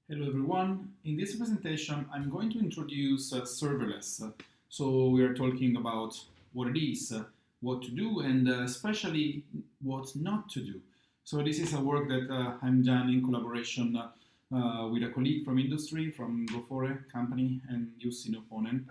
Hello everyone. In this presentation, I'm going to introduce serverless. So we are talking about what it is, what to do, and especially what not to do. So this is a work that I'm done in collaboration with a colleague from industry, from Gofore company, and UC Opponent.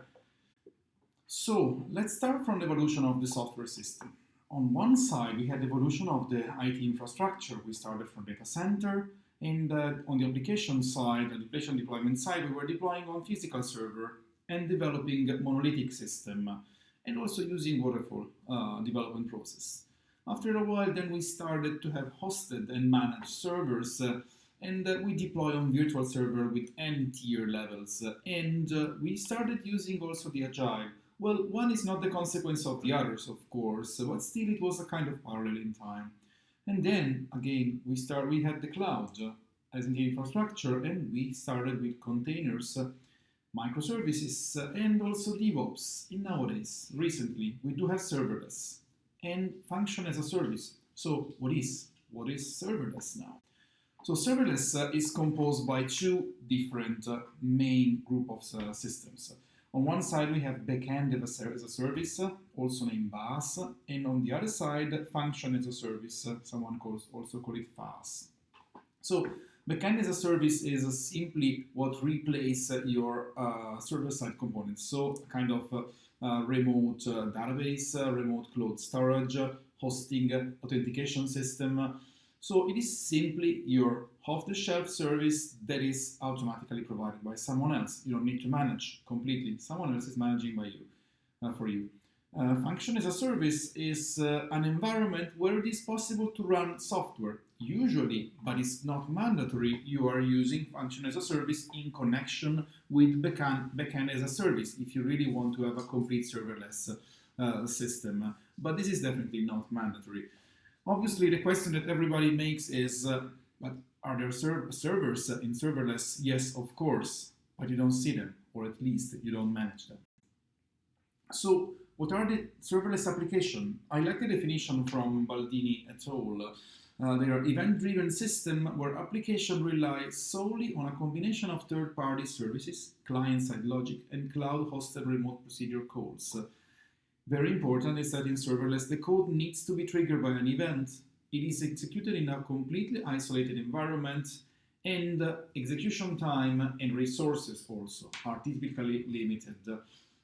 So let's start from the evolution of the software system. On one side, we had the evolution of the IT infrastructure. We started from data center, and on the application side, the application deployment side, we were deploying on physical server and developing a monolithic system, and also using waterfall development process. After a while, then we started to have hosted and managed servers, and we deploy on virtual server with n-tier levels, and we started using also the agile. Well, one is not the consequence of the others, of course, but still it was a kind of parallel in time. And then again, we had the cloud as in the infrastructure, and we started with containers, microservices, and also DevOps. In nowadays, recently, we do have serverless and function as a service. So what is serverless now? So serverless is composed by two different main group of systems. On one side, we have backend as a service, also named BaaS, and on the other side, function as a service, someone also call it FaaS. So backend as a service is simply what replaces your server-side components. So kind of remote database, remote cloud storage, hosting, authentication system. So it is simply your off-the-shelf service that is automatically provided by someone else. You don't need to manage completely. Someone else is managing by you, for you. Function as a service is an environment where it is possible to run software. Usually, but it's not mandatory, you are using function as a service in connection with backend as a service if you really want to have a complete serverless system. But this is definitely not mandatory. Obviously, the question that everybody makes is, but are there servers in serverless? Yes, of course, but you don't see them, or at least you don't manage them. So, what are the serverless applications? I like the definition from Baldini et al. They are event-driven system where application rely solely on a combination of third-party services, client-side logic, and cloud-hosted remote procedure calls. Very important is that in serverless, the code needs to be triggered by an event. It is executed in a completely isolated environment, and execution time and resources also are typically limited.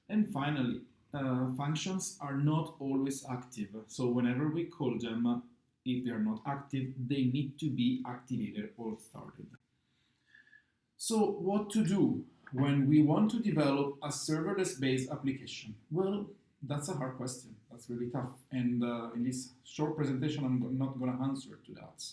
And finally, functions are not always active. So whenever we call them, if they are not active, they need to be activated or started. So what to do when we want to develop a serverless-based application? Well, that's a hard question. That's really tough. And in this short presentation, I'm not going to answer to that.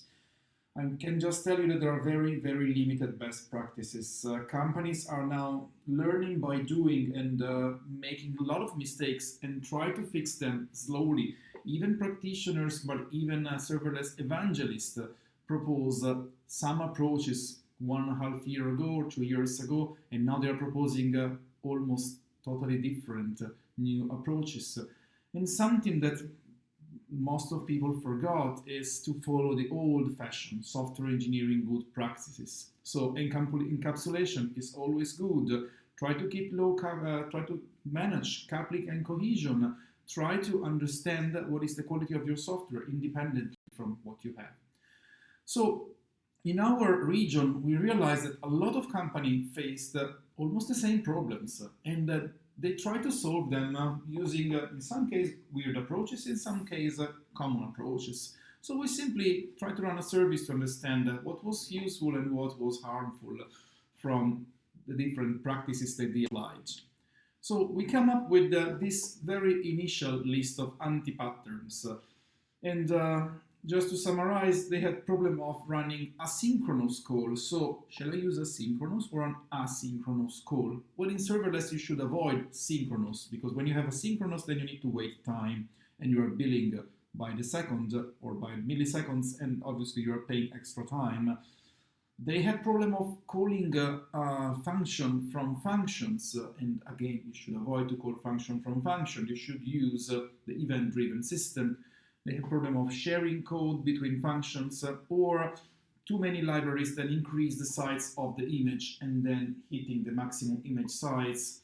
I can just tell you that there are very, very limited best practices. Companies are now learning by doing and making a lot of mistakes and try to fix them slowly. Even practitioners, but even serverless evangelists propose some approaches 1.5 years ago or 2 years ago, and now they are proposing almost totally different new approaches. And something that most of people forgot is to follow the old-fashioned software engineering good practices. So encapsulation is always good. Try to keep try to manage coupling and cohesion. Try to understand what is the quality of your software independently from what you have. So in our region, we realized that a lot of companies faced almost the same problems, and that they try to solve them using, in some cases, weird approaches, in some cases, common approaches. So we simply try to run a service to understand what was useful and what was harmful from the different practices that they applied. So we come up with this very initial list of anti-patterns. And just to summarize, they had problem of running asynchronous call. So shall I use asynchronous or an asynchronous call? Well, in serverless, you should avoid synchronous, because when you have asynchronous, then you need to wait time and you are billing by the second or by milliseconds, and obviously you are paying extra time. They had problem of calling a function from functions, and again, you should avoid to call function from function. You should use the event-driven system. They have problem of sharing code between functions or too many libraries then increase the size of the image and then hitting the maximum image size.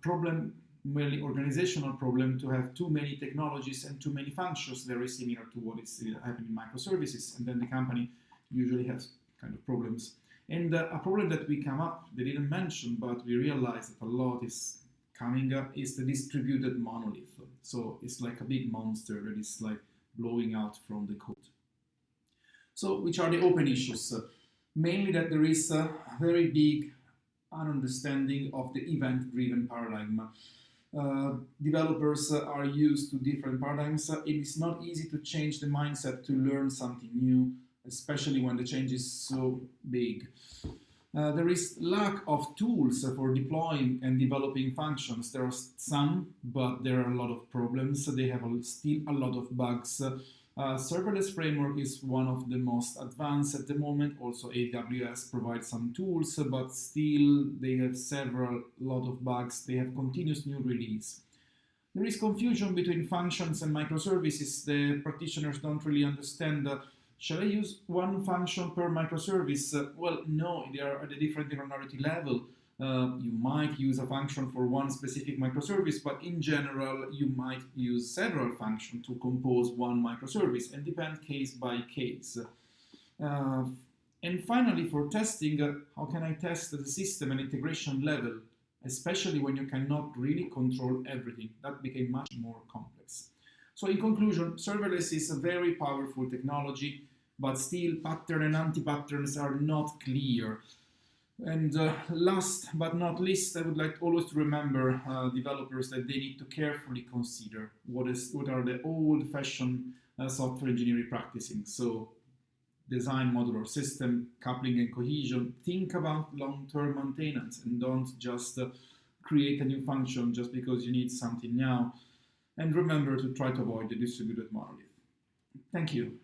Problem, mainly organizational problem, to have too many technologies and too many functions, very similar to what is happening in microservices, and then the company usually has kind of problems. And a problem that we come up, they didn't mention, but we realize that a lot is coming up, is the distributed monolith. So it's like a big monster that is like blowing out from the code. So which are the open issues? Mainly that there is a very big understanding of the event-driven paradigm. Developers are used to different paradigms. It is not easy to change the mindset to learn something new, especially when the change is so big. There is lack of tools for deploying and developing functions. There are some, but there are a lot of problems. They have still a lot of bugs. Serverless framework is one of the most advanced at the moment. Also AWS provides some tools, but still they have lot of bugs. They have continuous new release. There is confusion between functions and microservices. The practitioners don't really understand shall I use one function per microservice? Well, no, they are at a different granularity level. You might use a function for one specific microservice, but in general, you might use several functions to compose one microservice, and depend case by case. And finally, for testing, how can I test the system and integration level, especially when you cannot really control everything? That became much more complex. So in conclusion, serverless is a very powerful technology, but still pattern and anti-patterns are not clear. And last but not least, I would like always to remember developers that they need to carefully consider what are the old-fashioned software engineering practices. So design modular system, coupling and cohesion. Think about long-term maintenance and don't just create a new function just because you need something now. And remember to try to avoid the distributed monolith. Thank you.